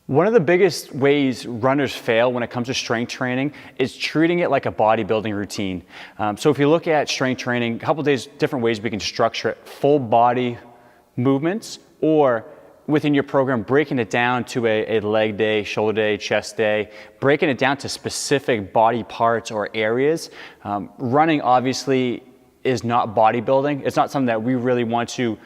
One of the biggest ways runners fail when it comes to strength training is treating it like a bodybuilding routine. So if you look at strength training, a couple of different ways we can structure it: full body movements, or within your program, breaking it down to a leg day, shoulder day, chest day, breaking it down to specific body parts or areas. Running obviously is not bodybuilding. It's not something that we really want to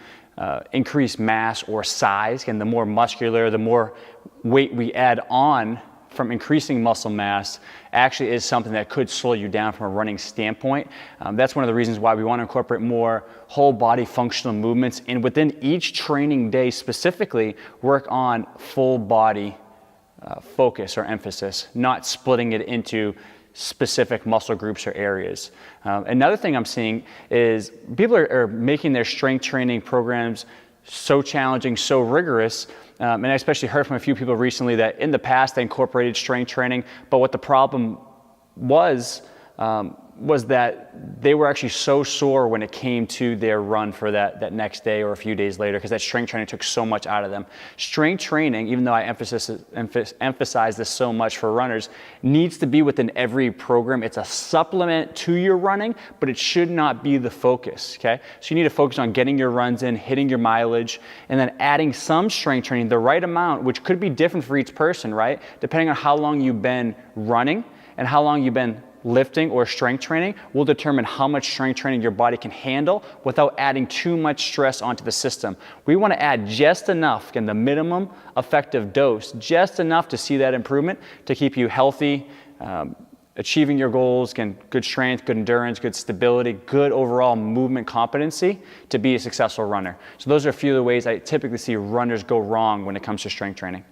increase mass or size. And the more muscular, the more weight we add on from increasing muscle mass actually is something that could slow you down from a running standpoint. That's one of the reasons why we want to incorporate more whole body functional movements, and within each training day specifically work on full body focus or emphasis, not splitting it into specific muscle groups or areas. Another thing I'm seeing is people are making their strength training programs so challenging, so rigorous, and I especially heard from a few people recently that in the past they incorporated strength training, but what the problem was that they were actually so sore when it came to their run for that next day or a few days later, because that strength training took so much out of them. Strength training, even though I emphasize this so much for runners, needs to be within every program. It's a supplement to your running, but it should not be the focus, okay? So you need to focus on getting your runs in, hitting your mileage, and then adding some strength training, the right amount, which could be different for each person, right? Depending on how long you've been running and how long you've been lifting or strength training will determine how much strength training your body can handle without adding too much stress onto the system. We want to add just enough, again, the minimum effective dose, just enough to see that improvement to keep you healthy, achieving your goals, again, good strength, good endurance, good stability, good overall movement competency to be a successful runner. So those are a few of the ways I typically see runners go wrong when it comes to strength training.